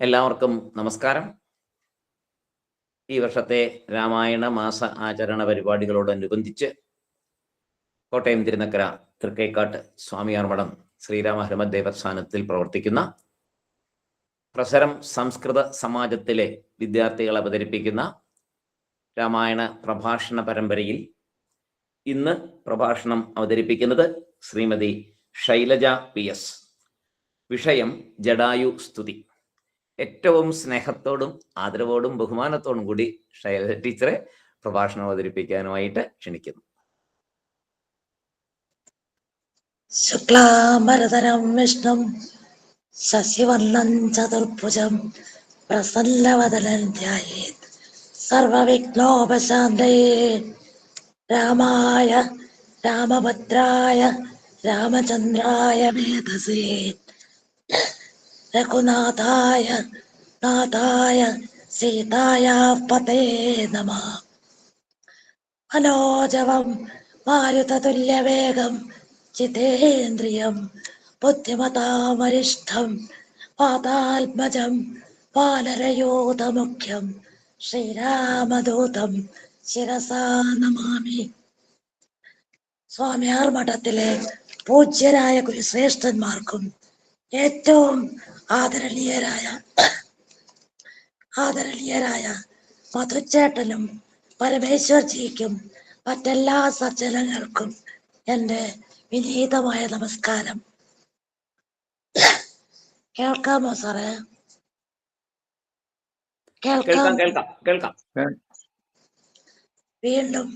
എല്ലാവർക്കും നമസ്കാരം. ഈ വർഷത്തെ രാമായണ മാസ ആചരണ പരിപാടികളോടനുബന്ധിച്ച് കോട്ടയം തിരുനക്കര തൃക്കൈക്കാട്ട് സ്വാമിയാർ മഠം ശ്രീരാമ ഹനുമത് ദേവസ്ഥാനത്തിൽ പ്രവർത്തിക്കുന്ന പ്രസരം സംസ്കൃത സമാജത്തിലെ വിദ്യാർത്ഥികൾ അവതരിപ്പിക്കുന്ന രാമായണ പ്രഭാഷണ പരമ്പരയിൽ ഇന്ന് പ്രഭാഷണം അവതരിപ്പിക്കുന്നത് ശ്രീമതി ശൈലജ PS. വിഷയം ജടായു സ്തുതി. ഏറ്റവും സ്നേഹത്തോടും ആദരവോടും ബഹുമാനത്തോടും കൂടി ശൈലജ ടീച്ചറെ പ്രഭാഷണം അവതരിപ്പിക്കാനുമായിട്ട് ക്ഷണിക്കുന്നു. ശുക്ലാംബരധരം വിഷ്ണും ശശിവർണം ചതുർഭുജം പ്രസന്നവദനം ധ്യായേത് സർവവിഘ്നോപശാന്തയേ. രാമായ രാമഭദ്രായ രാമചന്ദ്രായ വേദസേ രഘുനാഥായ നാഥായ സീതായ പതേ നമഃ. മനോജവം മാരുതതുല്യവേഗം ജിതേന്ദ്രിയം ബുദ്ധിമതാമരിഷ്ഠം പാതാത്മജം വാനരയൂഥമുഖ്യം ശ്രീരാമദൂതം ശിരസാ നമാമി. സ്വാമിയാർ മഠത്തിലെ പൂജ്യരായ ഗുരുശ്രേഷ്ഠന്മാർക്കും ഏറ്റവും ആദരണീയരായ മധുച്ചേട്ടനും പരമേശ്വർജിക്കും മറ്റെല്ലാ സജ്ജനങ്ങൾക്കും എൻ്റെ വിനീതമായ നമസ്കാരം. കേൾക്കാമോ സാറേ? കേൾക്കാം. വീണ്ടും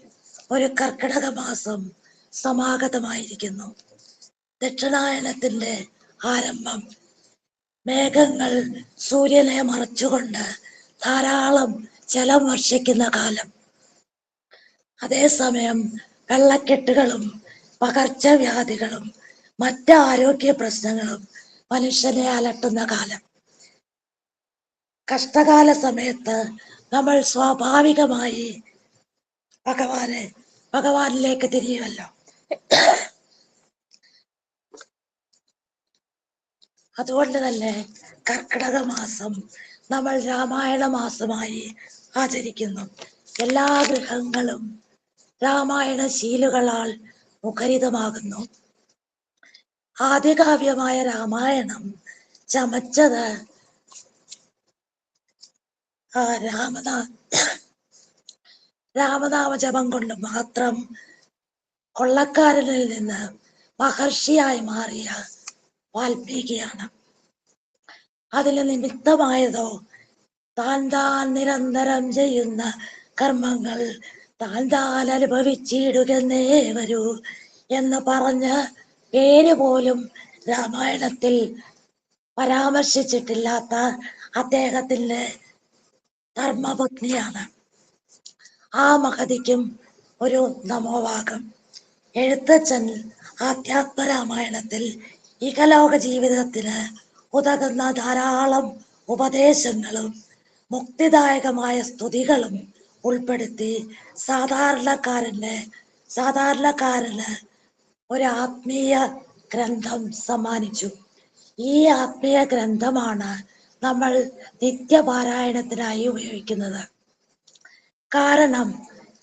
ഒരു കർക്കിടക മാസം സമാഗതമായിരിക്കുന്നു. ദക്ഷിണായനത്തിന്റെ ആരംഭം. മേഘങ്ങൾ സൂര്യനെ മറച്ചുകൊണ്ട് ധാരാളം ജലം വർഷിക്കുന്ന കാലം. അതേസമയം വെള്ളക്കെട്ടുകളും പകർച്ചവ്യാധികളും മറ്റ് ആരോഗ്യ പ്രശ്നങ്ങളും മനുഷ്യനെ അലട്ടുന്ന കാലം. കഷ്ടകാല സമയത്ത് നമ്മൾ സ്വാഭാവികമായി ഭഗവാനിലേക്ക് തിരിയുമല്ലോ. അതുകൊണ്ട് തന്നെ കർക്കിടക മാസം നമ്മൾ രാമായണ മാസമായി ആചരിക്കുന്നു. എല്ലാ ഗൃഹങ്ങളും രാമായണ ശീലുകളാൽ മുഖരിതമാകുന്നു. ആദ്യകാവ്യമായ രാമായണം ചമച്ചത് രാമനാമജപം കൊണ്ട് മാത്രം കൊള്ളക്കാരനിൽ നിന്ന് മഹർഷിയായി മാറിയ വാൽമീകിയാണ്. അതിന് നിമിത്തമായതോ താൻ നിരന്തരം ചെയ്യുന്ന കർമ്മങ്ങൾ താൻ അനുഭവിച്ചിടുകന്നേ വരൂ എന്ന് പറഞ്ഞ് പേര് പോലും രാമായണത്തിൽ പരാമർശിച്ചിട്ടില്ലാത്ത അദ്ദേഹത്തിന്റെ ധർമ്മപത്നിയാണ്. ആ മഹതിക്കും ഒരു നമോവാകം. എഴുത്തച്ഛൻ ആധ്യാത്മരാമായണത്തിൽ ഇഹലോക ജീവിതത്തിന് ഉതകുന്ന ധാരാളം ഉപദേശങ്ങളും മുക്തിദായകമായ സ്തുതികളും ഉൾപ്പെടുത്തി സാധാരണക്കാരന് ഒരു ആത്മീയ ഗ്രന്ഥം സമ്മാനിച്ചു. ഈ ആത്മീയ ഗ്രന്ഥമാണ് നമ്മൾ നിത്യപാരായണത്തിനായി ഉപയോഗിക്കുന്നത്. കാരണം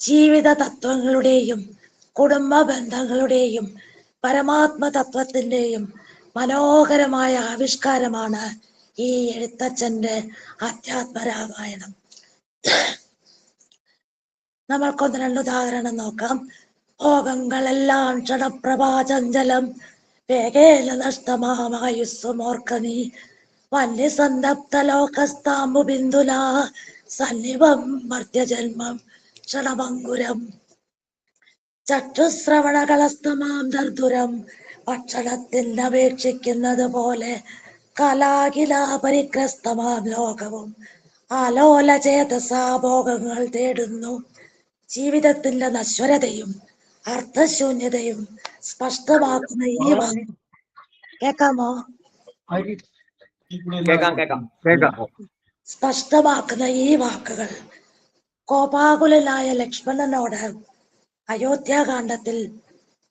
ജീവിത തത്വങ്ങളുടെയും കുടുംബ ബന്ധങ്ങളുടെയും പരമാത്മ തത്വത്തിന്റെയും മനോഹരമായ ആവിഷ്കാരമാണ് ഈ എഴുത്തച്ഛന്റെ ആധ്യാത്മരാമായണം. നമ്മൾക്കൊന്ന് രണ്ട് ഉദാഹരണം നോക്കാം. ഭോഗങ്ങളെല്ലാം ക്ഷണപ്രഭാചഞ്ചലം വേഗേന നഷ്ടമായുസ്സുമോർക്കനീ വന്യസന്തപ്ത ലോകസ്താംബു ബിന്ദുലാ സന്നിവം മർത്യജന്മം ക്ഷണമങ്കുരം ചക്ഷുശ്രവണകളസ്തമാം ദർദുരം ഭക്ഷണത്തിന് അപേക്ഷിക്കുന്നത് പോലെ കലാകിലാ പരിഗ്രസ്തമാം ലോകവും ആലോല ചേതസാ ഭോഗങ്ങൾ തേടുന്നു. ജീവിതത്തിന്റെ നശ്വരതയും അർത്ഥശൂന്യതയും സ്പഷ്ടമാക്കുന്ന ഈ കേൾക്കാമോ? സ്പഷ്ടമാക്കുന്ന ഈ വാക്കുകൾ കോപാകുലനായ ലക്ഷ്മണനോട് അയോധ്യാകാന്ഡത്തിൽ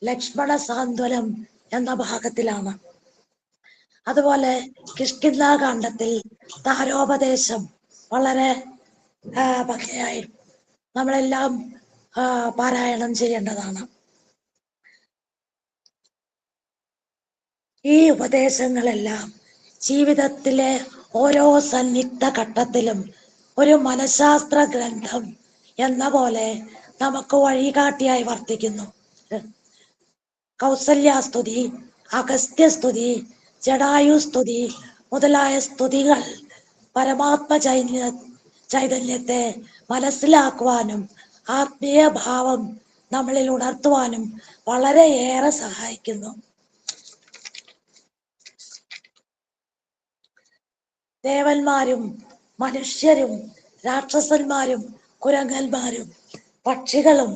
ലക്ഷ്മണ സാന്ത്വനം എന്ന ഭാഗത്തിലാണ്. അതുപോലെ കിഷ്കിന്ധാകാന്ഡത്തിൽ താരോപദേശം വളരെ ഭംഗിയായി നമ്മളെല്ലാം പാരായണം ചെയ്യേണ്ടതാണ്. ഈ ഉപദേശങ്ങളെല്ലാം ജീവിതത്തിലെ ഓരോ സന്നിഗ്ധ ഘട്ടത്തിലും ഒരു മനഃശാസ്ത്ര ഗ്രന്ഥം എന്ന പോലെ നമുക്ക് വഴികാട്ടിയായി വർത്തിക്കുന്നു. കൗസല്യാസ്തുതി, അഗസ്ത്യസ്തുതി, ജടായുസ്തുതി മുതലായ സ്തുതികൾ പരമാത്മ ചൈതന്യത്തെ മനസ്സിലാക്കുവാനും ആത്മീയ ഭാവം നമ്മളിൽ ഉണർത്തുവാനും വളരെയേറെ സഹായിക്കുന്നു. ദേവന്മാരും മനുഷ്യരും രാക്ഷസന്മാരും കുരങ്ങന്മാരും പക്ഷികളും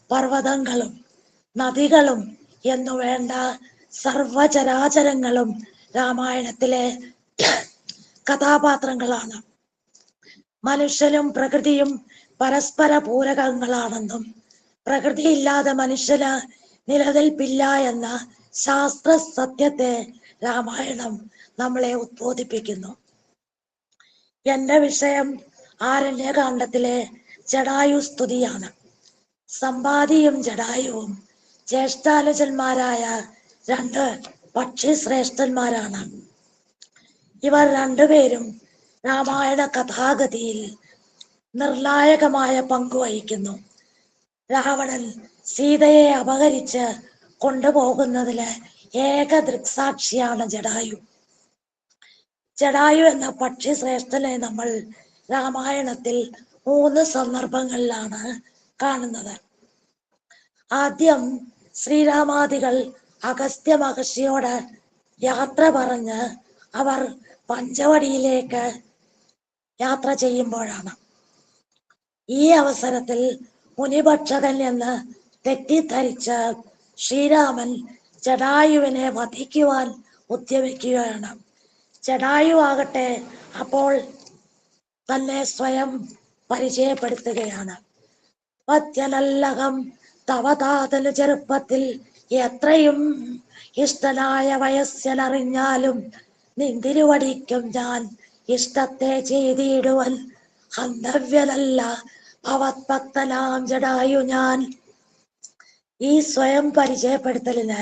പർവ്വതങ്ങളും നദികളും എന്നു വേണ്ട സർവചരാചരങ്ങളും രാമായണത്തിലെ കഥാപാത്രങ്ങളാണ്. മനുഷ്യനും പ്രകൃതിയും പരസ്പര പൂരകങ്ങളാണെന്നും പ്രകൃതിയില്ലാതെ മനുഷ്യന് നിലനിൽപ്പില്ല എന്ന ശാസ്ത്ര സത്യത്തെ രാമായണം നമ്മളെ ഉദ്ബോധിപ്പിക്കുന്നു. എന്റെ വിഷയം ആരണ്യകാണ്ഡത്തിലെ ജടായുസ്തുതിയാണ്. സമ്പാദിയും ജടായുവും ജ്യേഷ്ഠാനുജന്മാരായ രണ്ട് പക്ഷി ശ്രേഷ്ഠന്മാരാണ്. ഇവർ രണ്ടുപേരും രാമായണ കഥാഗതിയിൽ നിർണായകമായ പങ്കുവഹിക്കുന്നു. രാവണൻ സീതയെ അപഹരിച്ച് കൊണ്ടുപോകുന്നതില് ഏക ദൃക്സാക്ഷിയാണ് ജടായു. ജടായു എന്ന പക്ഷി ശ്രേഷ്ഠനെ നമ്മൾ രാമായണത്തിൽ 3 സന്ദർഭങ്ങളിലാണ് കാണുന്നത്. ആദ്യം ശ്രീരാമാദികൾ അഗസ്ത്യ മഹർഷിയോട് യാത്ര പറഞ്ഞ് അവർ പഞ്ചവടിയിലേക്ക് യാത്ര ചെയ്യുമ്പോഴാണ്. ഈ അവസരത്തിൽ മുനിഭക്ഷകൻ എന്ന് തെറ്റിദ്ധരിച്ച് ശ്രീരാമൻ ജടായുവിനെ വധിക്കുവാൻ ഉദ്യമിക്കുകയാണ്. ജടായു ആകട്ടെ അപ്പോൾ തന്നെ സ്വയം പരിചയപ്പെടുത്തുകയാണ്. പത്യനല്ലകം തവതാതന് ചെറുപ്പത്തിൽ എത്രയും ഇഷ്ടനായ വയസ്സനറിഞ്ഞാലും നിന്തിരുവടിക്കും ഞാൻ ഇഷ്ടത്തെ ചെയ്തിടുവൻ ഹന്തവ്യനല്ല ഭവത്ഭക്തനാം ജടായു ഞാൻ. ഈ സ്വയം പരിചയപ്പെടുത്തലിന്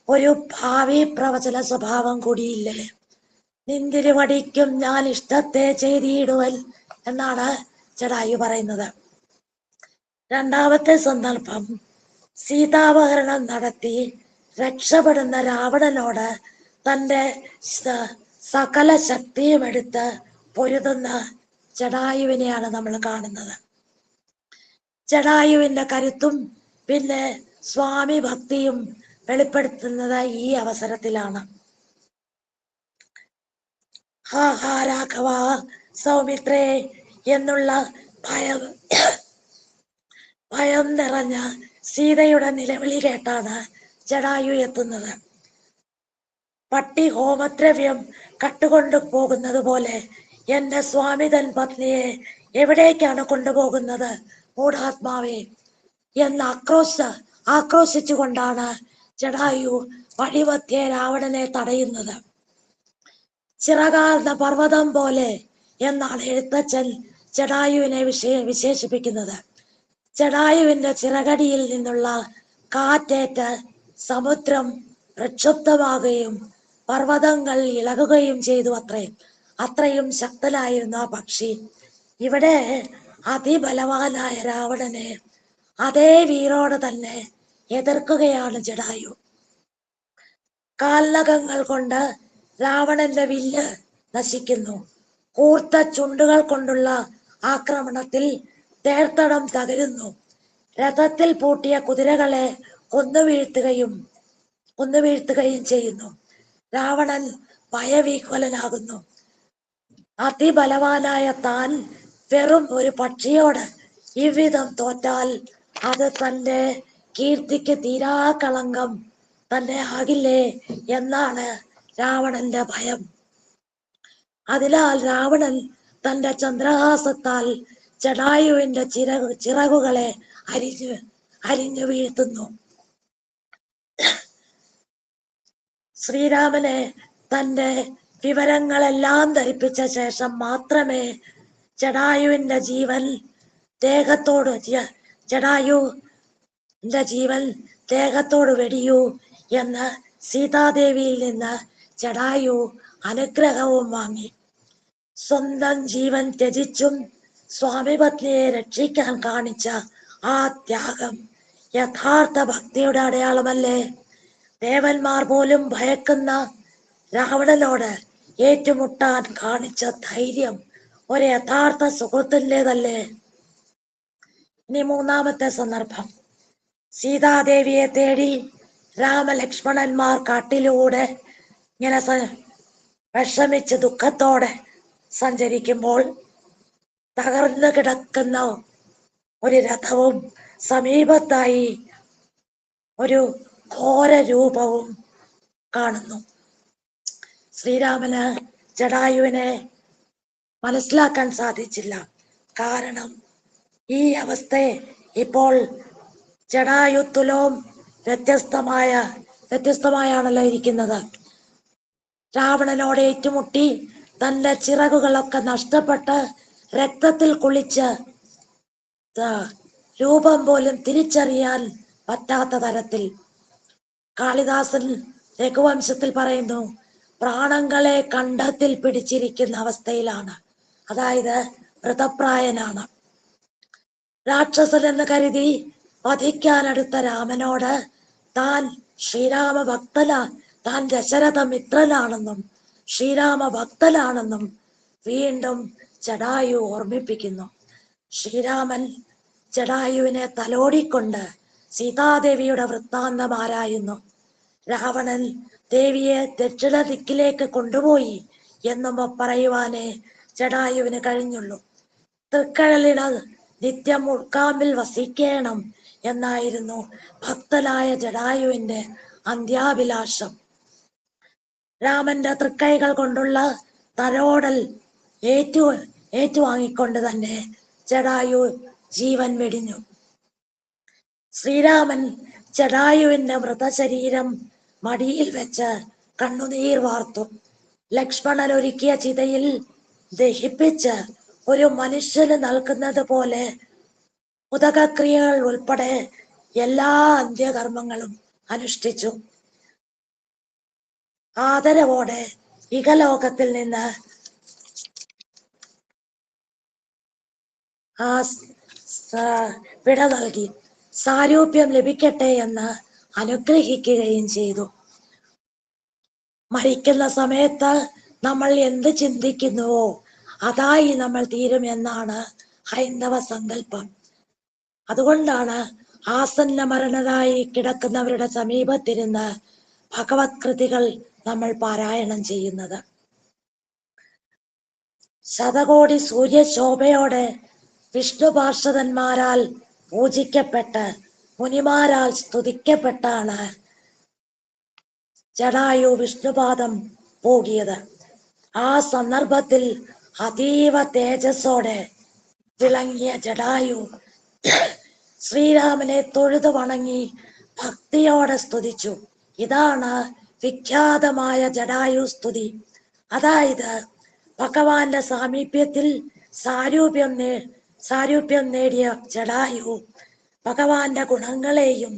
ഒരു ഭാവി പ്രവചന സ്വഭാവം കൂടിയില്ലേ? നിന്തിരുവടിക്കും ഞാൻ ഇഷ്ടത്തെ ചെയ്തിടുവൻ എന്നാണ് ജടായു പറയുന്നത്. രണ്ടാമത്തെ സന്ദർഭം സീതാപഹരണം നടത്തി രക്ഷപ്പെടുന്ന രാവണനോട് തന്റെ സകല ശക്തിയും എടുത്ത് പൊരുതുന്ന ജടായുവിനെയാണ് നമ്മൾ കാണുന്നത്. ജടായുവിന്റെ കരുത്തും പിന്നെ സ്വാമി ഭക്തിയും വെളിപ്പെടുത്തുന്നത് ഈ അവസരത്തിലാണ്. ഹാ ഹാ രാഘവ സൗമിത്രേ എന്നുള്ള ഭയം നിറഞ്ഞ സീതയുടെ നിലവിളി കേട്ടാണ് ജടായു എത്തുന്നത്. പട്ടി ഹോമദ്രവ്യം കട്ടുകൊണ്ടു പോകുന്നത് പോലെ എന്റെ സ്വാമിതൻ പത്നിയെ എവിടേക്കാണ് കൊണ്ടുപോകുന്നത് മൂഢാത്മാവേ എന്ന് ആക്രോശിച്ചുകൊണ്ടാണ് ജടായു വഴിമധ്യേ രാവണനെ തടയുന്നത്. ചിറകാർന്ന പർവ്വതം പോലെ എന്നാണ് എഴുത്തച്ഛൻ ജടായുവിനെ വിശേഷിപ്പിക്കുന്നത്. ജടായുവിന്റെ ചിറകടിയിൽ നിന്നുള്ള കാറ്റേറ്റ് സമുദ്രം പ്രക്ഷുബ്ധമാകുകയും പർവ്വതങ്ങൾ ഇളകുകയും ചെയ്തു അത്രയും ശക്തനായിരുന്നു ആ പക്ഷി. ഇവിടെ അതിബലവാനായ രാവണനെ അതേ വീറോടെ തന്നെ എതിർക്കുകയാണ് ജടായു. കാൽനഖങ്ങൾ കൊണ്ട് രാവണന്റെ വില്ല് നശിക്കുന്നു. കൂർത്ത ചുണ്ടുകൾ കൊണ്ടുള്ള ആക്രമണത്തിൽ തേർത്തടം തകരുന്നു. രഥത്തിൽ പൂട്ടിയ കുതിരകളെ കൊന്നുവീഴ്ത്തുകയും ചെയ്യുന്നു. രാവണൻ ഭയവിഹ്വലനാകുന്നു. അതിബലവാനായ താൻ വെറും ഒരു പക്ഷിയോട് ഇவ்விധം തോറ്റാൽ അത് തന്റെ കീർത്തിക്ക് തീരാ കളങ്കം തന്നെ ആകില്ലേ എന്നാണ് രാവണന്റെ ഭയം. അതിനാൽ രാവണൻ തന്റെ ചന്ദ്രഹാസത്താൽ ജടായുവിന്റെ ചിറകുകളെ അരിഞ്ഞു വീഴ്ത്തുന്നു. ശ്രീരാമനെ തന്റെ വിവരങ്ങളെല്ലാം ധരിപ്പിച്ച ശേഷം മാത്രമേ ജടായുവിന്റെ ജീവൻ ദേഹത്തോട് വെടിയൂ എന്ന് സീതാദേവിയിൽ നിന്ന് ജടായു അനുഗ്രഹവും വാങ്ങി. സ്വന്തം ജീവൻ ത്യജിച്ചും സ്വാമി പത്നിയെ രക്ഷിക്കാൻ കാണിച്ച ആ ത്യാഗം യഥാർത്ഥ ഭക്തിയുടെ അടയാളമല്ലേ? ദേവന്മാർ പോലും ഭയക്കുന്ന രാവണനോട് ഏറ്റുമുട്ടാൻ കാണിച്ച ധൈര്യം ഒരു യഥാർത്ഥ സുഹൃത്തിൻ്റെതല്ലേ? ഇനി മൂന്നാമത്തെ സന്ദർഭം. സീതാദേവിയെ തേടി രാമലക്ഷ്മണന്മാർ കാട്ടിലൂടെ ഇങ്ങനെ വിഷമിച്ച് ദുഃഖത്തോടെ സഞ്ചരിക്കുമ്പോൾ തകർന്നു കിടക്കുന്ന ഒരു രഥവും സമീപത്തായി ഒരു ഘോര രൂപവും കാണുന്നു. ശ്രീരാമന് ജടായുവിനെ മനസ്സിലാക്കാൻ സാധിച്ചില്ല. കാരണം ഈ അവസ്ഥയെ ഇപ്പോൾ ജടായു തുലോം വ്യത്യസ്തമായാണല്ലോ ഇരിക്കുന്നത്. രാവണനോട് ഏറ്റുമുട്ടി തന്റെ ചിറകുകളൊക്കെ നഷ്ടപ്പെട്ട് രക്തത്തിൽ കുളിച്ച് രൂപം പോലും തിരിച്ചറിയാൻ പറ്റാത്ത തരത്തിൽ. കാളിദാസൻ രഘുവംശത്തിൽ പറയുന്നു, പ്രാണങ്ങളെ കണ്ഠത്തിൽ പിടിച്ചിരിക്കുന്ന അവസ്ഥയിലാണ്. അതായത് മൃതപ്രായനാണ്. രാക്ഷസൻ എന്ന് കരുതി വധിക്കാനടുത്ത രാമനോട് താൻ ശ്രീരാമ താൻ ദശരഥ മിത്രനാണെന്നും ശ്രീരാമ ഭക്തനാണെന്നും വീണ്ടും ജടായു ഓർമ്മിപ്പിക്കുന്നു. ശ്രീരാമൻ ജടായുവിനെ തലോടിക്കൊണ്ട് സീതാദേവിയുടെ വൃത്താന്തം ആരായുന്നു. രാവണൻ ദേവിയെ ദക്ഷിണ ദിക്കിലേക്ക് കൊണ്ടുപോയി എന്നും പറയുവാനേ ജടായുവിന് കഴിഞ്ഞുള്ളൂ. തൃക്കഴലിട നിത്യം ഉൾക്കാമ്പിൽ വസിക്കണം എന്നായിരുന്നു ഭക്തനായ ജടായുവിന്റെ അന്ത്യാഭിലാഷം. രാമന്റെ തൃക്കൈകൾ കൊണ്ടുള്ള തലോടൽ ഏറ്റുവാങ്ങിക്കൊണ്ട് തന്നെ ജടായു ജീവൻ വെടിഞ്ഞു. ശ്രീരാമൻ ജടായുവിന്റെ മൃതശരീരം മടിയിൽ വെച്ച് കണ്ണുനീർ വാർത്തു. ലക്ഷ്മണൻ ഒരുക്കിയ ചിതയിൽ ദഹിപ്പിച്ച് ഒരു മനുഷ്യന് നൽകുന്നത് പോലെ ഉദകക്രിയകൾ ഉൾപ്പെടെ എല്ലാ അന്ത്യകർമ്മങ്ങളും അനുഷ്ഠിച്ചു. ആദരവോടെ ഇഹലോകത്തിൽ നിന്ന് വിട നൽകി സാരൂപ്യം ലഭിക്കട്ടെ എന്ന് അനുഗ്രഹിക്കുകയും ചെയ്തു. മരിക്കുന്ന സമയത്ത് നമ്മൾ എന്ത് ചിന്തിക്കുന്നുവോ അതായി നമ്മൾ തീരുമെന്നാണ് ഹൈന്ദവ സങ്കല്പം. അതുകൊണ്ടാണ് ആസന്ന മരണരായി കിടക്കുന്നവരുടെ സമീപത്തിരുന്ന് ഭഗവത് കൃതികൾ നമ്മൾ പാരായണം ചെയ്യുന്നത്. ശതകോടി സൂര്യശോഭയോടെ വിഷ്ണു പാർഷദന്മാരാൽ പൂജിക്കപ്പെട്ട് മുനിമാരാൽ സ്തുതിക്കപ്പെട്ടാണ് ജടായു വിഷ്ണുപാദം പോകിയത്. ആ സന്ദർഭത്തിൽ അതീവ തേജസ്സോടെ വിളങ്ങിയ ജടായു ശ്രീരാമനെ തൊഴുതു വണങ്ങി ഭക്തിയോടെ സ്തുതിച്ചു. ഇതാണ് വിഖ്യാതമായ ജടായു സ്തുതി. അതായത് ഭഗവാന്റെ സാമീപ്യത്തിൽ സാരൂപ്യം നേടിയ ജടായു ഭഗവാന്റെ ഗുണങ്ങളെയും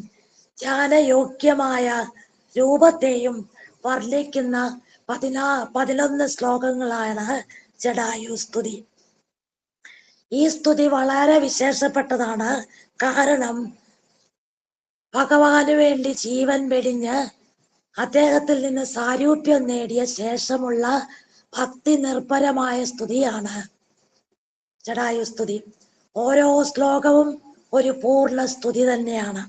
ധ്യാനയോഗ്യമായ രൂപത്തെയും വർണ്ണിക്കുന്ന 11 ശ്ലോകങ്ങളാണ് ജടായു സ്തുതി. ഈ സ്തുതി വളരെ വിശേഷപ്പെട്ടതാണ്. കാരണം ഭഗവാന് വേണ്ടി ജീവൻ വെടിഞ്ഞ് അദ്ദേഹത്തിൽ നിന്ന് സാരൂപ്യം നേടിയ ശേഷമുള്ള ഭക്തി നിർഭരമായ സ്തുതിയാണ് ജടായു സ്തുതി. ഓരോ ശ്ലോകവും ഒരു പൂർണ്ണ സ്തുതി തന്നെയാണ്.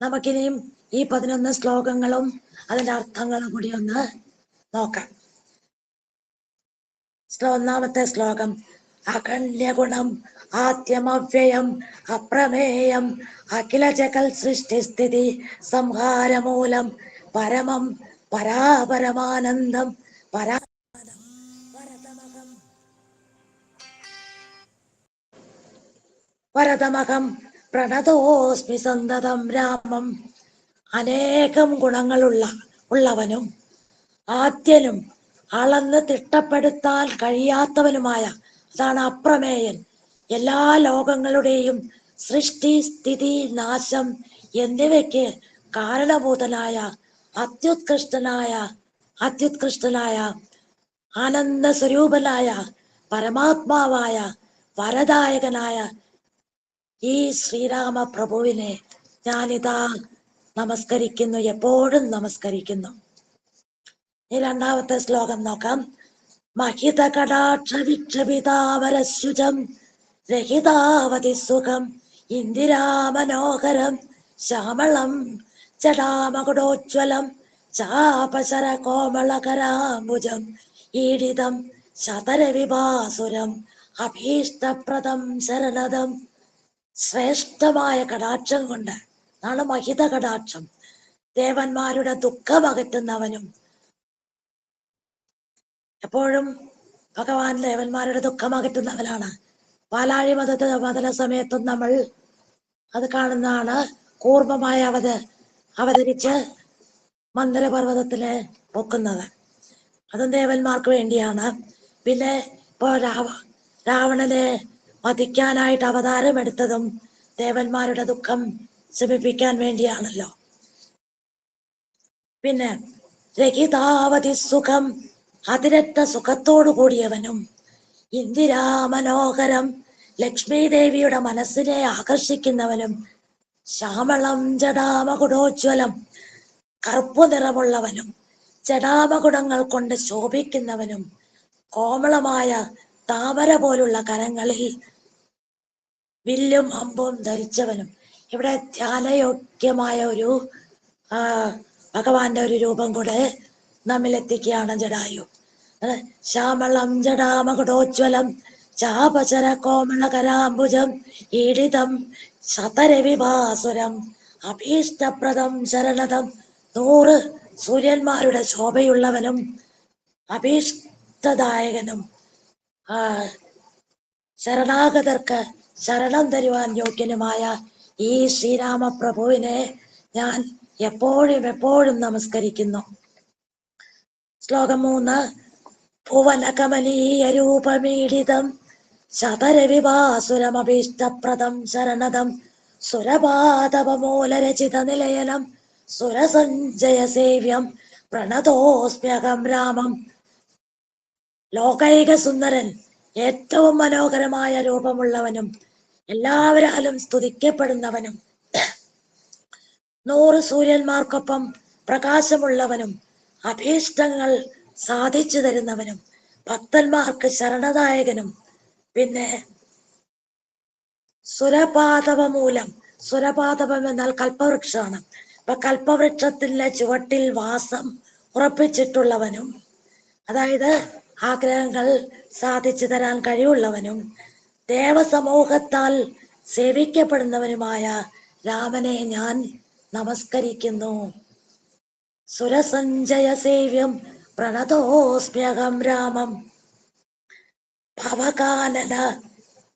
നമുക്കിനിയും ഈ 11 ശ്ലോകങ്ങളും അതിന്റെ അർത്ഥങ്ങളും കൂടി ഒന്ന് നോക്കാം. ഒന്നാമത്തെ ശ്ലോകം: അഖണ്ഡ്യഗുണം ആദ്യമവ്യയം അപ്രമേയം അഖില ജഗൽ സൃഷ്ടിസ്ഥിതി സംഹാരമൂലം പരമം പരാപരമാനന്ദം വരദമകം പ്രണതോസ്മി സന്തതം രാമം. അനേകം ഗുണങ്ങളുള്ളവനും ആദ്യനും അളന്ന് തിട്ടപ്പെടുത്താൻ കഴിയാത്തവനുമായ, അതാണ് അപ്രമേയൻ, എല്ലാ ലോകങ്ങളുടെയും സൃഷ്ടി, സ്ഥിതി, നാശം എന്നിവയ്ക്ക് കാരണഭൂതനായ അത്യുത്കൃഷ്ടനായ ആനന്ദ സ്വരൂപനായ പരമാത്മാവായ വരദായകനായ ഈ ശ്രീരാമ പ്രഭുവിനെ ഞാനിതാ നമസ്കരിക്കുന്നു, എപ്പോഴും നമസ്കരിക്കുന്നു. ഈ രണ്ടാമത്തെ ശ്ലോകം നോക്കാം. മഹിത കടാക്ഷ വിക്ഷപിതാമരശുചം രഹിതാവതി സുഖം ഇന്ദിരാമനോഹരം ശ്യാമളം ജടാമകുടോജ്വലം ചാപശര കോമളകരാംബുജം ഈഡിതം ശതരവിഭാസുരം അഭീഷ്ടപ്രദം ശരണദം. ശ്രേഷ്ഠമായ കടാക്ഷം കൊണ്ട് ആണ് മഹിത കടാക്ഷം. ദേവന്മാരുടെ ദുഃഖം അകറ്റുന്നവനും, എപ്പോഴും ഭഗവാൻ ദേവന്മാരുടെ ദുഃഖം അകറ്റുന്നവനാണ്. പാലാഴി മതന സമയത്തും നമ്മൾ അത് കാണുന്നതാണ്. കൂർമ്മമായി അവതരിച്ച് മന്ദരപർവ്വതത്തില് പൊക്കുന്നത്, അതും ദേവന്മാർക്ക് വേണ്ടിയാണ്. പിന്നെ ഇപ്പോ രാവണനെ വധിക്കാനായിട്ട് അവതാരം എടുത്തതും ദേവന്മാരുടെ ദുഃഖം ശമിപ്പിക്കാൻ വേണ്ടിയാണല്ലോ. പിന്നെ രഹിതാവധി സുഖം, അതിരറ്റ സുഖത്തോടു കൂടിയവനും, ഇന്ദിരാമനോഹരം, ലക്ഷ്മി ദേവിയുടെ മനസ്സിനെ ആകർഷിക്കുന്നവനും, ശ്യാമളം ജടാമകുടോജ്വലം, കറുപ്പു നിറമുള്ളവനും, ജടാമകുടങ്ങൾ കൊണ്ട് ശോഭിക്കുന്നവനും, കോമളമായ താമര പോലുള്ള കരങ്ങളിൽ വില്ലും അമ്പും ധരിച്ചവനും. ഇവിടെ ധ്യാനയോഗ്യമായ ഒരു ഭഗവാന്റെ ഒരു രൂപം കൂടെ നമ്മിലെത്തിക്കുകയാണ് ജടായു. ശ്യാമളം ജടാമകുടോജ്വലം ചാപചര കോമളകരാംബുജം ഈഡിതം ശതരവിഭാസുരം അഭീഷ്ടപ്രദം ശരണദം. 100 സൂര്യന്മാരുടെ ശോഭയുള്ളവനും അഭീഷ്ടദായകനും ശരണാഗതർക്ക് ശരണം തരുവാൻ യോഗ്യനുമായ ഈ ശ്രീരാമപ്രഭുവിനെ ഞാൻ എപ്പോഴും നമസ്കരിക്കുന്നു. ശ്ലോകം 3. ഭുവനകമനീയ രൂപമീഡിതം ശതരവിഭാസുരമഭീഷ്ടപ്രദം ശരണദം സുരപാദവമൂലരചിത നിലയനം സുരസഞ്ജയ സേവ്യം പ്രണതോസ്മ്യഹം രാമം. ലോകൈക സുന്ദരൻ, ഏറ്റവും മനോഹരമായ രൂപമുള്ളവനും എല്ലാവരാലും സ്തുതിക്കപ്പെടുന്നവനും, 100 സൂര്യന്മാർക്കൊപ്പം പ്രകാശമുള്ളവനും, അഭീഷ്ടങ്ങൾ സാധിച്ചു തരുന്നവനും, ഭക്തന്മാർക്ക് ശരണദായകനും, പിന്നെ സുരപാദവമൂലം, സുരപാദവം എന്നാൽ കൽപ്പവൃക്ഷമാണ്. അപ്പൊ കൽപ്പവൃക്ഷത്തിന്റെ ചുവട്ടിൽ വാസം ഉറപ്പിച്ചിട്ടുള്ളവനും, അതായത് ആഗ്രഹങ്ങൾ സാധിച്ചു തരാൻ കഴിവുള്ളവനും, ദേവസമൂഹത്താൽ സേവിക്കപ്പെടുന്നവനുമായ രാമനെ ഞാൻ നമസ്കരിക്കുന്നു. സുരസഞ്ജയ സേവ്യം പ്രണതോസ്മ്യഹം രാമം. ഭവകാനന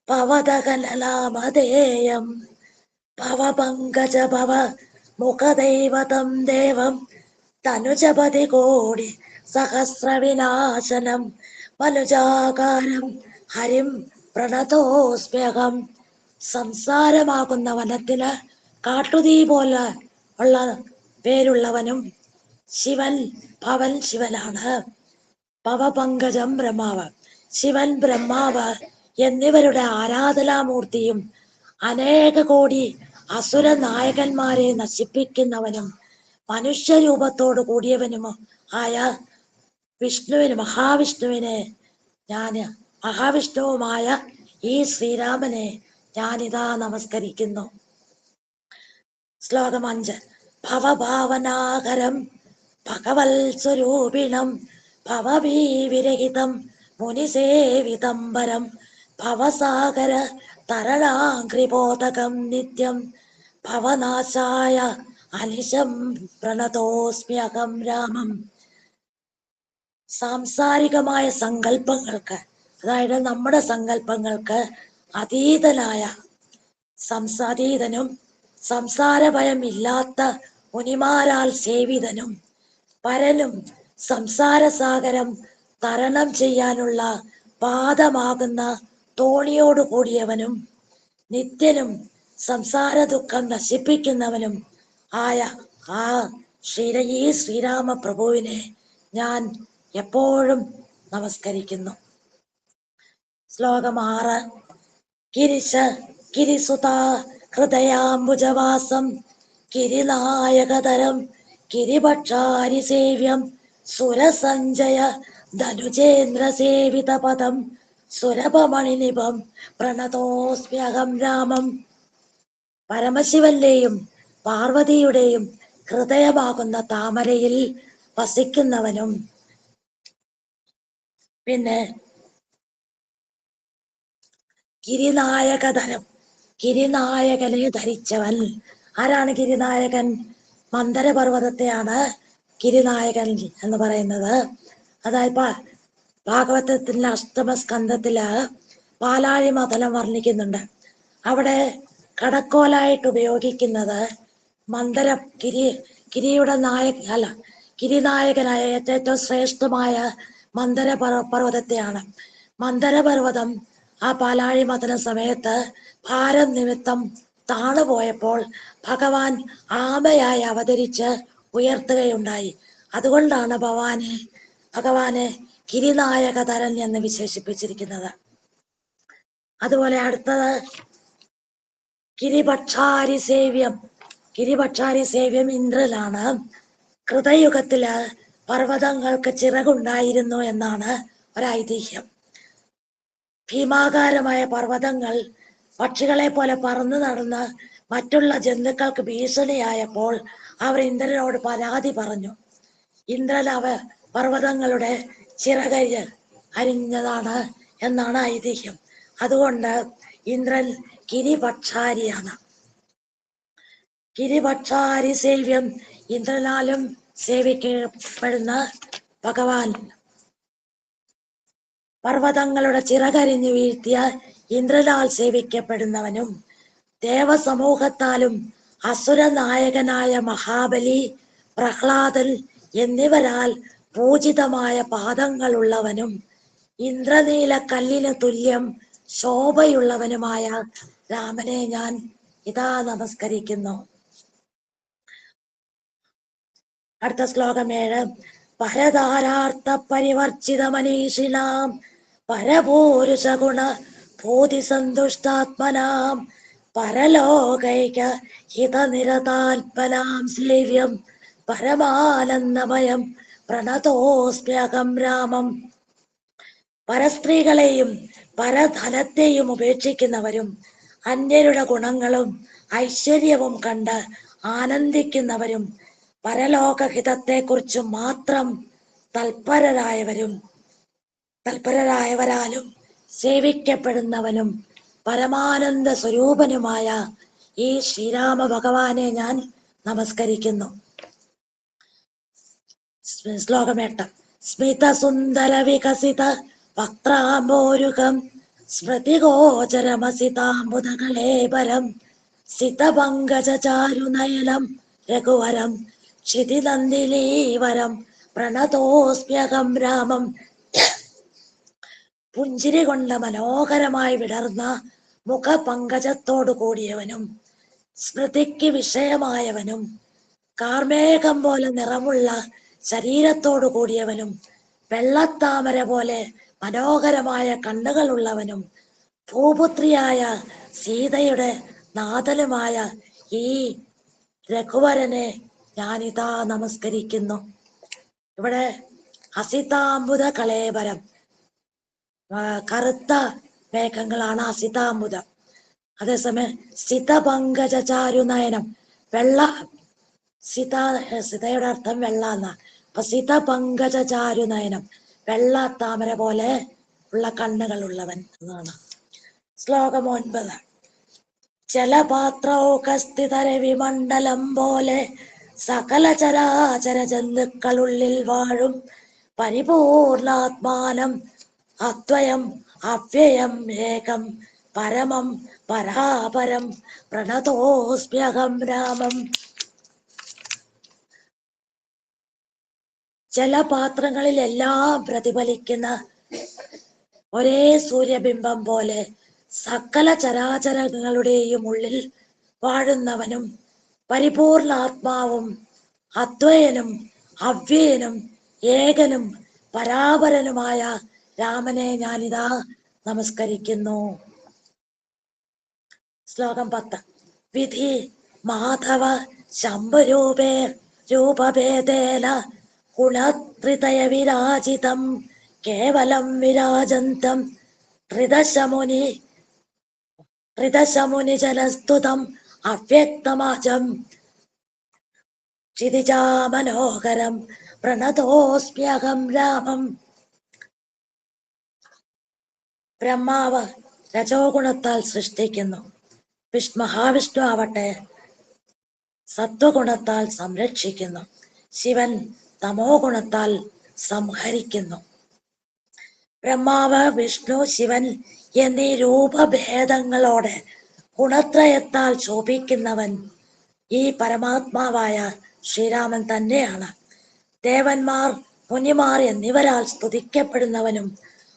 ഭവദകനലാമധേയം ഭവപങ്കജ ഭവ മുഖദൈവതം ദേവം തനുജപതി കോടി സഹസ്രവിനാശനം മനുജാകാരം ഹരിം പ്രണതോസ്മ്യഹം. സംസാരമാകുന്ന വനത്തിന് കാട്ടുതീ പോലെ ഉള്ള പേരുള്ളവനും, ശിവൻ ഭവൻ ശിവനാണ്, ഭവപങ്കജം ബ്രഹ്മാവ്, ശിവൻ ബ്രഹ്മാവ് എന്നിവരുടെ ആരാധനാമൂർത്തിയും അനേക കോടി അസുര നായകന്മാരെ നശിപ്പിക്കുന്നവനും മനുഷ്യരൂപത്തോട് കൂടിയവനും ആയ മഹാവിഷ്ണുവുമായ ഈ ശ്രീരാമനെ ഞാനിതാ നമസ്കരിക്കുന്നു. ശ്ലോകം 5. ഭവഭാവനാകരം ഭഗവൽ സ്വരൂപിണം ഭവഭീവിരഹിതം മുനിസേവിതംബരം ഭവസാഗര തരണാഗ്രിബോധകം നിത്യം ഭവനാശായ അനിശം പ്രണതോസ്മ്യഹം രാമം. സാംസാരികമായ സങ്കല്പങ്ങൾക്ക്, അതായത് നമ്മുടെ സങ്കല്പങ്ങൾക്ക് അതീതനായ സംസാതീതനും സംസാരഭയം ഇല്ലാത്ത മുനിമാരാൽ സേവിതനും പരനും സംസാരസാഗരം തരണം ചെയ്യാനുള്ള പാദമാകുന്ന തോണിയോട് കൂടിയവനും നിത്യനും സംസാര ദുഃഖം നശിപ്പിക്കുന്നവനും ആയ ആ ഈ ശ്രീരാമ പ്രഭുവിനെ ഞാൻ എപ്പോഴും നമസ്കരിക്കുന്നു. ശ്ലോകം 6. കിരിസുത ഹൃദയാംബുജവാസം കിരിനായകതരം കിരിപക്ഷാരി സേവ്യം സുരസഞ്ജയ ധനുജേന്ദ്ര സേവിത പദം സുരഭമണിനിഭം പ്രണതോസ്മ്യഹം രാമം. പരമശിവന്റെയും പാർവതിയുടെയും ഹൃദയമാകുന്ന താമരയിൽ വസിക്കുന്നവനും പിന്നെ ഗിരിനായകധരം, ഗിരിനായകനെ ധരിച്ചവൻ. ആരാണ് ഗിരിനായകൻ? മന്ദരപർവ്വതത്തെയാണ് ഗിരിനായകൻ എന്ന് പറയുന്നത്. അതായത് ഭാഗവതത്തിന്റെ അഷ്ടമസ്കന്ധത്തില് പാലാഴി മതലം വർണ്ണിക്കുന്നുണ്ട്. അവിടെ കടക്കോലായിട്ട് ഉപയോഗിക്കുന്നത് ഗിരിനായകനായ ഏറ്റവും ശ്രേഷ്ഠമായ മന്ദര പർവ്വതത്തെയാണ്. മന്ദരപർവ്വതം ആ പാലാഴി മതന സമയത്ത് ഭാരം നിമിത്തം താണുപോയപ്പോൾ ഭഗവാൻ ആമയായി അവതരിച്ച് ഉയർത്തുകയുണ്ടായി. അതുകൊണ്ടാണ് ഭഗവാനെ ഗിരിനായകധരൻ എന്ന് വിശേഷിപ്പിച്ചിരിക്കുന്നത്. അതുപോലെ അടുത്തത് ഗിരിപക്ഷാരി സേവ്യം. ഗിരിപക്ഷാരി സേവ്യം ഇന്ദ്രനാണ്. കൃതയുഗത്തില് പർവ്വതങ്ങൾക്ക് ചിറകുണ്ടായിരുന്നു എന്നാണ് ഒരൈതിഹ്യം. ഭീമാകാരമായ പർവ്വതങ്ങൾ പക്ഷികളെ പോലെ പറന്നു നടന്ന് മറ്റുള്ള ജന്തുക്കൾക്ക് ഭീഷണിയായപ്പോൾ അവർ ഇന്ദ്രനോട് പരാതി പറഞ്ഞു. ഇന്ദ്രൻ പർവ്വതങ്ങളുടെ ചിറകരി അരിഞ്ഞതാണ് എന്നാണ് ഐതിഹ്യം. അതുകൊണ്ട് ഇന്ദ്രൻ ഗിരിപക്ഷാരിയാണ്. ഗിരിപക്ഷാരി സേവ്യം, ഇന്ദ്രനാലും സേവിക്കപ്പെടുന്ന ഭഗവാൻ. പർവ്വതങ്ങളുടെ ചിറകരിഞ്ഞു വീഴ്ത്തിയ ഇന്ദ്രനാൽ സേവിക്കപ്പെടുന്നവനും ദേവസമൂഹത്താലും അസുര നായകനായ മഹാബലി, പ്രഹ്ലാദൻ എന്നിവരാൽ പൂജിതമായ പാദങ്ങളുള്ളവനും ഇന്ദ്രനീല കല്ലിന് തുല്യം ശോഭയുള്ളവനുമായ രാമനെ ഞാൻ ഇതാ നമസ്കരിക്കുന്നു. അടുത്ത ശ്ലോകം 7. പരധാരാർത്ഥ പരിവർജിത മനീഷിനാം പരപൂരുഷഗുണ ഭൂതി സന്തുഷ്ടാത്മനാം പരലോകൈക ഹിതനിരതാത്മനാം സേവ്യം പരമാനന്ദമയം പ്രണതോസ്മ്യഹം രാമം. പരസ്ത്രീകളെയും പരധനത്തെയും ഉപേക്ഷിക്കുന്നവരും അന്യരുടെ ഗുണങ്ങളും ഐശ്വര്യവും കണ്ട് ആനന്ദിക്കുന്നവരും പരലോകഹിതത്തെക്കുറിച്ച് മാത്രം തൽപരരായവരാലും സേവിക്കപ്പെടുന്നവനും പരമാനന്ദ സ്വരൂപനുമായ ഈ ശ്രീരാമ ഭഗവാനെ ഞാൻ നമസ്കരിക്കുന്നു. ശ്ലോകം 8. സ്മിത സുന്ദര വികസിത വക്രാംബോരുകം സ്മൃതിഗോചരമസിതാംബുധകളേപരം സിതപങ്കജചാരുനയനം രഘുവരം ക്ഷിതിനന്ദിനീവരം പ്രണതോസ്മ്യഹം രാമം. പുഞ്ചിരി കൊണ്ട് മനോഹരമായി വിടർന്ന മുഖപങ്കജത്തോടു കൂടിയവനും സ്മൃതിക്ക് വിഷയമായവനും കാർമേഘം പോലെ നിറമുള്ള ശരീരത്തോടു കൂടിയവനും വെള്ളത്താമര പോലെ മനോഹരമായ കണ്ണുകളുള്ളവനും ഭൂപുത്രിയായ സീതയുടെ നാഥനുമായ ഈ രഘുവരനെ ഞാനിതാ നമസ്കരിക്കുന്നു. ഇവിടെ അസിതാംബുധ കളേബരം, കറുത്ത മേഘങ്ങളാണ് അസിതാംബുധം. അതേസമയം സിതപങ്കജചാരുനയനം, സിതയുടെ അർത്ഥം വെള്ള എന്നാണ്. അപ്പൊ സിതപങ്കജചാരുനയനം, വെള്ള താമര പോലെ ഉള്ള കണ്ണുകളുള്ളവൻ എന്നാണ്. ശ്ലോകം 9. ജലപാത്രൗകസ്ഥിതരവിമണ്ഡലം പോലെ സകല ചരാചര ജന്തുക്കളുള്ളിൽ വാഴും പരിപൂർണാത്മാനം അദ്വയം അവ്യയം ഏകം പരമം പരാപരം പ്രണതോസ്മ്യഹം രാമം. ജലപാത്രങ്ങളിലെല്ലാം പ്രതിഫലിക്കുന്ന ഒരേ സൂര്യബിംബം പോലെ സകല ചരാചരങ്ങളുടെയും ഉള്ളിൽ വാഴുന്നവനും പരിപൂർണ ആത്മാവും അദ്വയനും അവ്യയനും ഏകനും പരാപരനുമായ രാമനെ ഞാനിതാ നമസ്കരിക്കുന്നു. ശ്ലോകം 10. വിധി മാധവ ശംഭുരൂപേ രൂപഭേദേന ഗുണത്രിതയ വിരാജിതം കേവലം വിരാജന്തം ത്രിദശമുനി ജലസ്തുതം അവ്യക്തമാജം ക്ഷിതിജാ മനോഹരം പ്രണതോസ്മ്യഹം രാമം. ബ്രഹ്മാവ് രജോ ഗുണത്താൽ സൃഷ്ടിക്കുന്നു. മഹാവിഷ്ണു ആവട്ടെ സത്വഗുണത്താൽ സംരക്ഷിക്കുന്നു. ശിവൻ തമോ ഗുണത്താൽ സംഹരിക്കുന്നു. ബ്രഹ്മാവ്, വിഷ്ണു, ശിവൻ എന്നീ രൂപഭേദങ്ങളോടെ ഗുണത്രയത്താൽ ശോഭിക്കുന്നവൻ ഈ പരമാത്മാവായ ശ്രീരാമൻ തന്നെയാണ്. ദേവന്മാർ, മുനിമാർ എന്നിവരാൽ സ്തുതിക്കപ്പെടുന്നവനും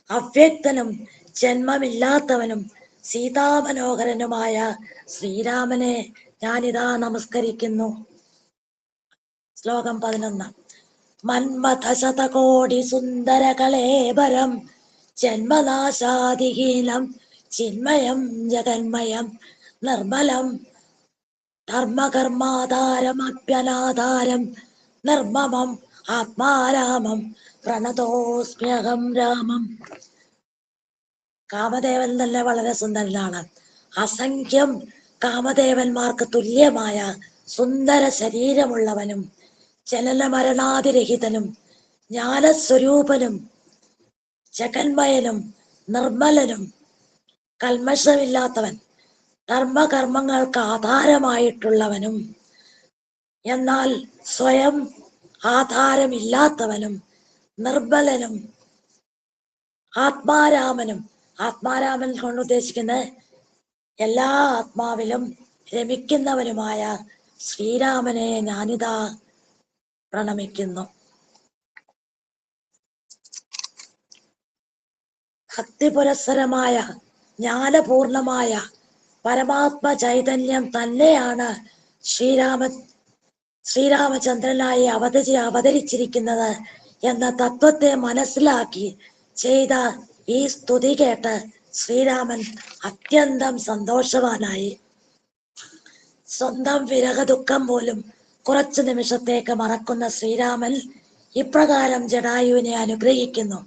അവ്യക്തനും ജന്മമില്ലാത്തവനും സീതാമനോഹരനുമായ ശ്രീരാമനെ ഞാനിതാ നമസ്കരിക്കുന്നു. ശ്ലോകം 11. മന്മഥ ശതകോടി സുന്ദര കളേബരം ജന്മനാശാദിഹീനം ചിന്മയം ജഗന്മയം നിർമ്മലം ധർമ്മകർമാധാരം അഭ്യനാധാരം നിർമ്മമം ആത്മാരാമം പ്രണതോസ്മ്യഹം രാമം. കാമദേവൻ തന്നെ വളരെ സുന്ദരനാണ്. അസംഖ്യം കാമദേവന്മാർക്ക് തുല്യമായ സുന്ദര ശരീരമുള്ളവനും ജനന മരണാതിരഹിതനും ജ്ഞാനസ്വരൂപനും ജഗന്മയനും നിർമ്മലനും കൽമഷമില്ലാത്തവൻ ധർമ്മകർമ്മങ്ങൾക്ക് ആധാരമായിട്ടുള്ളവനും എന്നാൽ സ്വയം ആധാരമില്ലാത്തവനും നിർമ്മലനും ആത്മാരാമനും. ആത്മാരാമൻ കൊണ്ട് ഉദ്ദേശിക്കുന്നത് എല്ലാ ആത്മാവിലും രമിക്കുന്നവനുമായ ശ്രീരാമനെ ഞാനിതാ പ്രണമിക്കുന്നു. ഭക്തിപുരസ്സരമായ ജ്ഞാനപൂർണമായ പരമാത്മ ചൈതന്യം തന്നെയാണ് ശ്രീരാമചന്ദ്രനായി അവതരിച്ചിരിക്കുന്നത് എന്ന തത്വത്തെ മനസ്സിലാക്കി ചെയ്ത ഈ സ്തുതി കേട്ട് ശ്രീരാമൻ അത്യന്തം സന്തോഷവാനായി. സ്വന്തം വിരഹ ദുഃഖം പോലും കുറച്ചു നിമിഷത്തേക്ക് മറക്കുന്ന ശ്രീരാമൻ ഇപ്രകാരം ജടായുവിനെ അനുഗ്രഹിക്കുന്നു.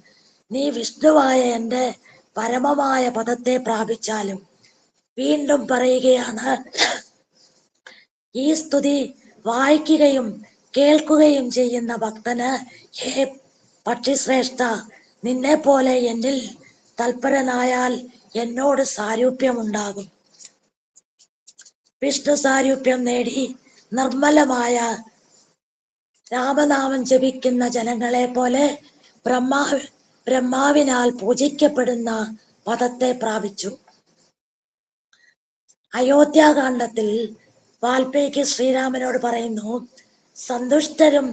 നീ വിഷ്ണുവായ എന്റെ പരമമായ പദത്തെ പ്രാപിച്ചാലും. വീണ്ടും പറയുകയാണ്, ഈ സ്തുതി വായിക്കുകയും കേൾക്കുകയും ചെയ്യുന്ന ഭക്തന് ഹേ പക്ഷിശ്രേഷ്ഠ, നിന്നെ പോലെ എന്നിൽ തൽപരനായാൽ എന്നോട് സാരൂപ്യമുണ്ടാകും. വിഷ്ണു സാരൂപ്യം നേടി നിർമ്മലമായ രാമനാമം ജപിക്കുന്ന ജനങ്ങളെ പോലെ ബ്രഹ്മാവിനാൽ പൂജിക്കപ്പെടുന്ന പദത്തെ പ്രാപിച്ചു. അയോധ്യാകാന്ഡത്തിൽ വാൽമീകി ശ്രീരാമനോട് പറയുന്നു, സന്തുഷ്ടരും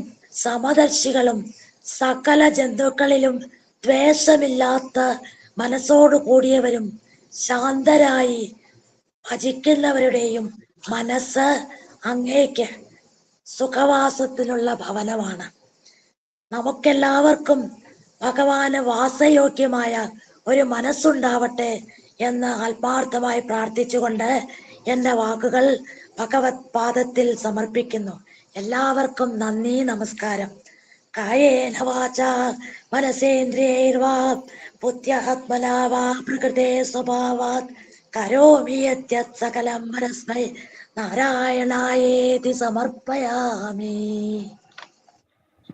സമദർശികളും സകല ജന്തുക്കളിലും ദ്വേഷമില്ലാത്ത മനസ്സോടു കൂടിയവരും ശാന്തരായി ഭജിക്കുന്നവരുടെയും മനസ്സ് അങ്ങേക്ക് സുഖവാസത്തിനുള്ള ഭവനമാണ്. നമുക്കെല്ലാവർക്കും ഭഗവാന് വാസയോഗ്യമായ ഒരു മനസ്സുണ്ടാവട്ടെ എന്ന് ആത്മാർത്ഥമായി പ്രാർത്ഥിച്ചുകൊണ്ട് എന്റെ വാക്കുകൾ ഭഗവത് പാദത്തിൽ സമർപ്പിക്കുന്നു. എല്ലാവർക്കും നന്ദി, നമസ്കാരം. കായേന വാചാ മനസേന്ദ്രിയൈർവാ ബുദ്ധ്യാത്മനാ വാ പ്രകൃതേ സ്വഭാവാത് കരോമി യദ്യത് സകലം പരസ്മൈ നാരായണായേതി സമർപ്പയാമി.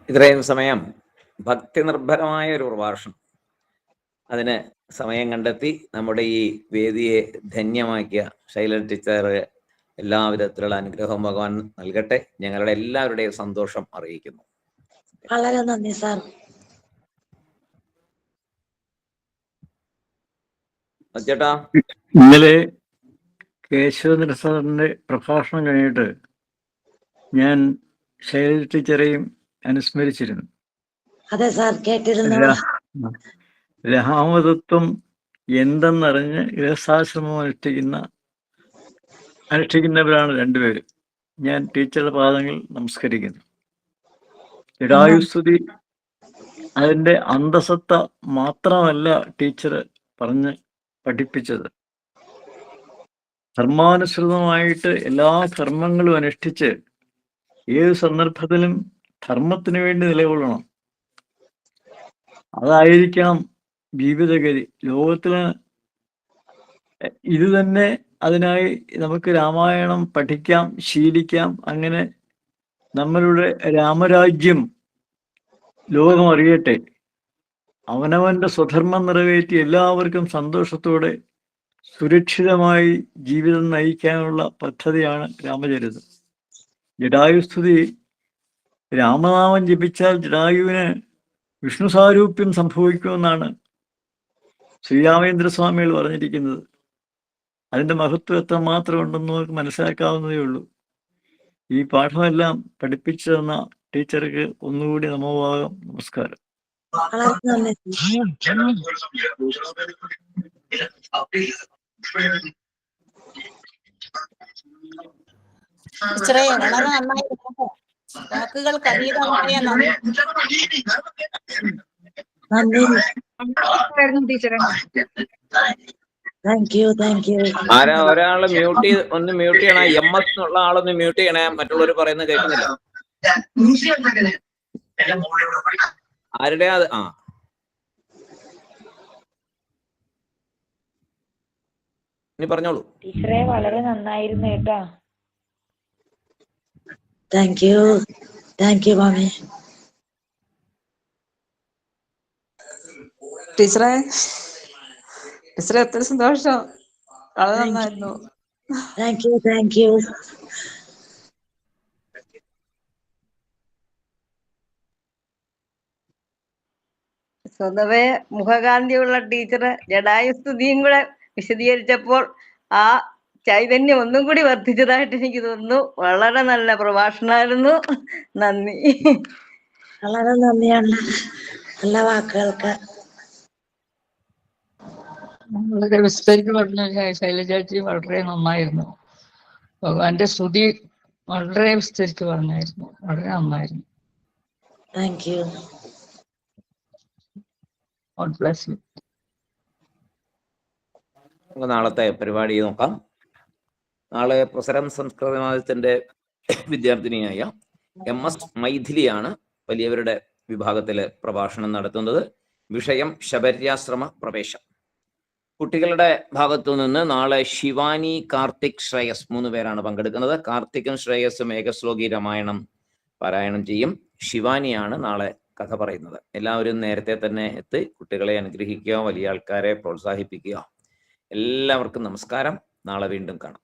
ഇത്രയും സമയം ഭക്തി നിർഭരമായ ഒരു പ്രഭാഷണം, അതിന് സമയം കണ്ടെത്തി നമ്മുടെ ഈ വേദിയെ ധന്യമാക്കിയ ശൈലജ ടീച്ചർ എല്ലാവിധത്തിലുള്ള അനുഗ്രഹം ഭഗവാൻ നൽകട്ടെ. ഞങ്ങളുടെ എല്ലാവരുടെയും സന്തോഷം അറിയിക്കുന്നു. വളരെ നന്ദി സാർ. ചേട്ടാ, ഇന്നലെ കേശവചന്ദ്ര സാറിന്റെ പ്രഭാഷണം കഴിഞ്ഞിട്ട് ഞാൻ ശൈലജ ടീച്ചറെയും അനുസ്മരിച്ചിരുന്നു. അതെ സാർ, കേട്ടിരുന്നു. രാമതത്വം എന്തെന്നറിഞ്ഞ് ഗൃഹസ്ഥാശ്രമം അനുഷ്ഠിക്കുന്നവരാണ് രണ്ടുപേരും. ഞാൻ ടീച്ചറുടെ പാദങ്ങൾ നമസ്കരിക്കുന്നു. ജടായുസ്തുതി അതിൻ്റെ അന്തസത്ത മാത്രമല്ല ടീച്ചർ പറഞ്ഞ് പഠിപ്പിച്ചത്. ധർമാനുസൃതമായിട്ട് എല്ലാ കർമ്മങ്ങളും അനുഷ്ഠിച്ച് ഏത് സന്ദർഭത്തിലും ധർമ്മത്തിന് വേണ്ടി നിലകൊള്ളണം. അതായിരിക്കണം ജീവിതഗതി. ലോകത്തിന് ഇത് തന്നെ അതിനായി നമുക്ക് രാമായണം പഠിക്കാം, ശീലിക്കാം. അങ്ങനെ നമ്മളുടെ രാമരാജ്യം ലോകം അറിയട്ടെ. അവനവന്റെ സ്വധർമ്മം നിറവേറ്റി എല്ലാവർക്കും സന്തോഷത്തോടെ സുരക്ഷിതമായി ജീവിതം നയിക്കാനുള്ള പദ്ധതിയാണ് രാമചരിതം. ജടായുസ്തുതി രാമനാമം ജപിച്ചാൽ ജടായുവിന് വിഷ്ണു സാരൂപ്യം സംഭവിക്കുമെന്നാണ് ശ്രീരാമേന്ദ്ര സ്വാമികൾ പറഞ്ഞിരിക്കുന്നത്. അതിൻ്റെ മഹത്വം എത്രമാത്രം ഉണ്ടെന്ന് നമുക്ക് മനസ്സിലാക്കാവുന്നതേ ഉള്ളൂ. ഈ പാഠമെല്ലാം പഠിപ്പിച്ചു തന്ന ടീച്ചർക്ക് ഒന്നുകൂടി നമോഭാഗം, നമസ്കാരം. വളരെ നന്ദി. ടീച്ചറെ വളരെ നന്നായിരുന്നു. വാക്കുകൾക്ക് അതീതമായ നന്ദി. ടീച്ചറെ താങ്ക് യു. ആരാ ഒരാള് ഒന്ന് മ്യൂട്ട് ചെയ്യണം. MS എന്നുള്ള ആളൊന്ന് മ്യൂട്ട് ചെയ്യണേ. മറ്റുള്ളവർ പറയുന്നത് കേൾക്കുന്നില്ല. ആരുടെ അത്? ഇനി പറഞ്ഞോളൂ. ടീച്ചറെ വളരെ നന്നായിരുന്നു കേട്ടോ. താങ്ക് യു മാമി. ടീച്ചറെ ഒത്തിരി സന്തോഷം. വളരെ നന്നായിരുന്നു. Thank you. സ്വതവേ മുഖകാന്തിയുള്ള ടീച്ചർ ജടായുസ്തുതിയും കൂടെ വിശദീകരിച്ചപ്പോൾ ആ ചൈതന്യം ഒന്നും കൂടി വർദ്ധിച്ചതായിട്ട് എനിക്ക് തോന്നുന്നു. വളരെ നല്ല പ്രഭാഷണമായിരുന്നു. നന്ദി. വളരെ നന്ദിയാണ് നല്ല വാക്കുകൾക്ക്. വളരെ വിസ്തരിച്ച് പറഞ്ഞ ശൈലജാച്ചി വളരെ നന്നായിരുന്നു. ഭഗവാന്റെ സ്തുതി വളരെ വിസ്തരിച്ച് പറഞ്ഞായിരുന്നു. വളരെ നന്നായിരുന്നു. Thank you. God bless you. നമുക്ക് നാളത്തെ പരിപാടി നോക്കാം. നാളെ പ്രസരം സംസ്കൃത വിഭാഗത്തിന്റെ വിദ്യാർത്ഥിനിയായ MS മൈഥിലിയാണ് വലിയവരുടെ വിഭാഗത്തിലെ പ്രഭാഷണം നടത്തുന്നത്. വിഷയം ശബര്യാശ്രമ പ്രവേശം. കുട്ടികളുടെ ഭാഗത്തു നിന്ന് നാളെ ശിവാനി, കാർത്തിക്, ശ്രേയസ് 3 പേരാണ് പങ്കെടുക്കുന്നത്. കാർത്തിക്കും ശ്രേയസും ഏകശ്ലോകി രാമായണം പാരായണം ചെയ്യും. ശിവാനിയാണ് നാളെ കഥ പറയുന്നത്. എല്ലാവരും നേരത്തെ തന്നെ എത്തി കുട്ടികളെ അനുഗ്രഹിക്കുക, വലിയ ആൾക്കാരെ പ്രോത്സാഹിപ്പിക്കുക. എല്ലാവർക്കും നമസ്കാരം. നാളെ വീണ്ടും കാണാം.